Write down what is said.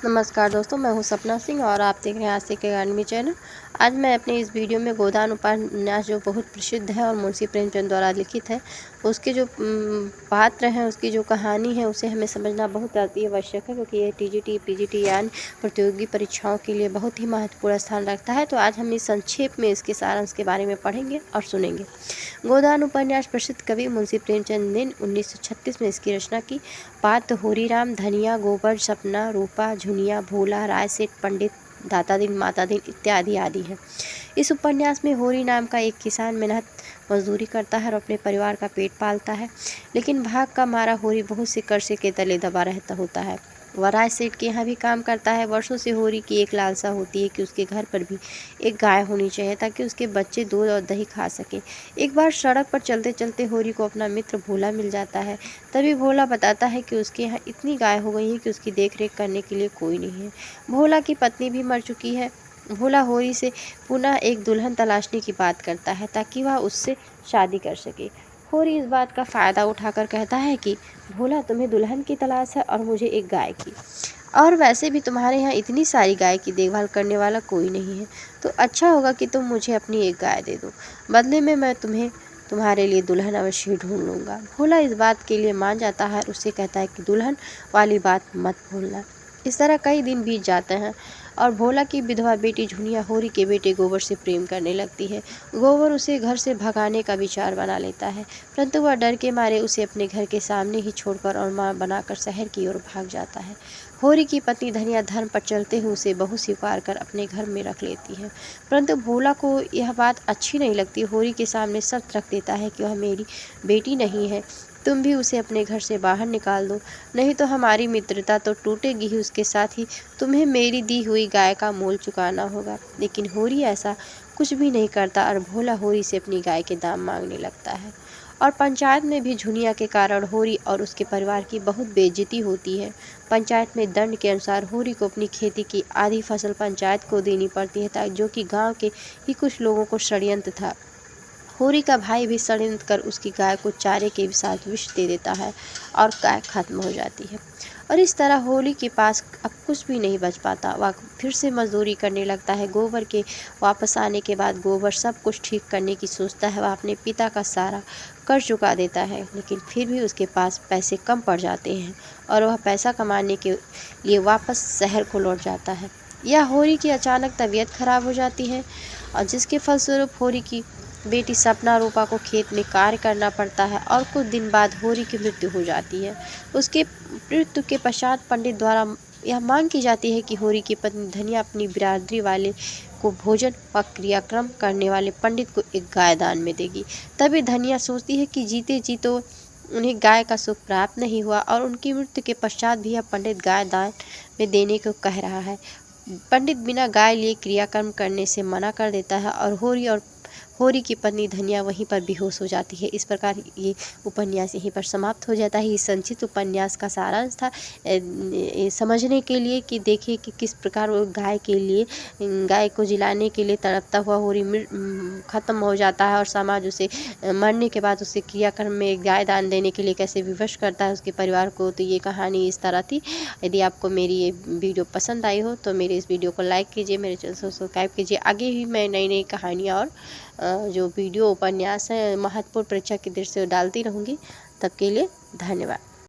नमस्कार दोस्तों, मैं हूं सपना सिंह और आप देख रहे हैं आशिक अकाडमी चैनल। आज मैं अपने इस वीडियो में गोदान उपन्यास जो बहुत प्रसिद्ध है और मुंशी प्रेमचंद द्वारा लिखित है, उसके जो पात्र हैं, उसकी जो कहानी है, उसे हमें समझना बहुत अति आवश्यक है, क्योंकि ये टीजीटी, पीजीटी यानी प्रतियोगी परीक्षाओं के लिए बहुत ही महत्वपूर्ण स्थान रखता है। तो आज हम इस संक्षेप में इसके सारांश के बारे में पढ़ेंगे और सुनेंगे। गोदान उपन्यास प्रसिद्ध कवि मुंशी प्रेमचंद ने 1936 में इसकी रचना की। पात्र होरीराम, धनिया, गोबर, सपना, रूपा, झुनिया, भोला, राय सेठ, पंडित, दाता दिन, माता दिन इत्यादि आदि हैं। इस उपन्यास में होरी नाम का एक किसान मेहनत मजदूरी करता है और अपने परिवार का पेट पालता है, लेकिन भाग का मारा होरी बहुत से कर्जे के तले दबा रहता होता है। वह राय सेठ के यहाँ भी काम करता है। वर्षों से होरी की एक लालसा होती है कि उसके घर पर भी एक गाय होनी चाहिए, ताकि उसके बच्चे दूध और दही खा सकें। एक बार सड़क पर चलते चलते होरी को अपना मित्र भोला मिल जाता है। तभी भोला बताता है कि उसके यहाँ इतनी गाय हो गई है कि उसकी देखरेख करने के लिए कोई नहीं है। भोला की पत्नी भी मर चुकी है। भोला होरी से पुनः एक दुल्हन तलाशने की बात करता है, ताकि वह उससे शादी कर सके। होरी इस बात का फ़ायदा उठाकर कहता है कि भोला, तुम्हें दुल्हन की तलाश है और मुझे एक गाय की, और वैसे भी तुम्हारे यहाँ इतनी सारी गाय की देखभाल करने वाला कोई नहीं है, तो अच्छा होगा कि तुम मुझे अपनी एक गाय दे दो। बदले में मैं तुम्हारे लिए दुल्हन अवश्य ढूंढ लूँगा। भोला इस बात के लिए मान जाता है और उससे कहता है कि दुल्हन वाली बात मत भूलना। इस तरह कई दिन बीत जाते हैं और भोला की विधवा बेटी झुनिया होरी के बेटे गोबर से प्रेम करने लगती है। गोबर उसे घर से भगाने का विचार बना लेता है, परंतु वह डर के मारे उसे अपने घर के सामने ही छोड़कर और मां बनाकर शहर की ओर भाग जाता है। होरी की पत्नी धनिया धर्म पर चलते हुए उसे बहू स्वीकार कर अपने घर में रख लेती है, परंतु भोला को यह बात अच्छी नहीं लगती। होरी के सामने शर्त रख देता है कि वह मेरी बेटी नहीं है, तुम भी उसे अपने घर से बाहर निकाल दो, नहीं तो हमारी मित्रता तो टूटेगी ही, उसके साथ ही तुम्हें मेरी दी हुई गाय का मोल चुकाना होगा। लेकिन होरी ऐसा कुछ भी नहीं करता और भोला होरी से अपनी गाय के दाम मांगने लगता है। और पंचायत में भी झुनिया के कारण होरी और उसके परिवार की बहुत बेइज्जती होती है। पंचायत में दंड के अनुसार होरी को अपनी खेती की आधी फसल पंचायत को देनी पड़ती है, जो कि गांव के ही कुछ लोगों को षड्यंत्र था। होरी का भाई भी षड्यंत्र कर उसकी गाय को चारे के साथ विष दे देता है और गाय खत्म हो जाती है। और इस तरह होली के पास अब कुछ भी नहीं बच पाता। वह फिर से मजदूरी करने लगता है। गोबर के वापस आने के बाद गोबर सब कुछ ठीक करने की सोचता है। वह अपने पिता का सारा कर्ज चुका देता है, लेकिन फिर भी उसके पास पैसे कम पड़ जाते हैं और वह पैसा कमाने के लिए वापस शहर को लौट जाता है। यह होरी की अचानक तबीयत खराब हो जाती है और जिसके फलस्वरूप होरी की बेटी सपना रूपा को खेत में कार्य करना पड़ता है और कुछ दिन बाद होरी की मृत्यु हो जाती है। उसके मृत्यु के पश्चात पंडित द्वारा यह मांग की जाती है कि होरी की पत्नी धनिया अपनी बिरादरी वाले को भोजन व क्रियाक्रम करने वाले पंडित को एक गाय दान में देगी। तभी धनिया सोचती है कि जीते जी तो उन्हें गाय का सुख प्राप्त नहीं हुआ और उनकी मृत्यु के पश्चात भी यह पंडित गाय दान में देने को कह रहा है। पंडित बिना गाय लिए क्रियाक्रम करने से मना कर देता है और होरी की पत्नी धनिया वहीं पर बेहोश हो जाती है। इस प्रकार ये उपन्यास यहीं पर समाप्त हो जाता है। ये संक्षिप्त उपन्यास का सारांश था, समझने के लिए कि देखिए कि किस प्रकार वो गाय को जिलाने के लिए तड़पता हुआ होरी ख़त्म हो जाता है और समाज उसे मरने के बाद उसे क्रियाक्रम में गाय दान देने के लिए कैसे विवश करता है उसके परिवार को। तो ये कहानी इस तरह थी। यदि आपको मेरी ये वीडियो पसंद आई हो तो मेरे इस वीडियो को लाइक कीजिए, मेरे चैनल को सब्सक्राइब कीजिए। आगे भी मैं नई नई कहानियाँ और जो वीडियो उपन्यास है महत्वपूर्ण परीक्षा की दृष्टि से डालती रहूँगी। तब के लिए धन्यवाद।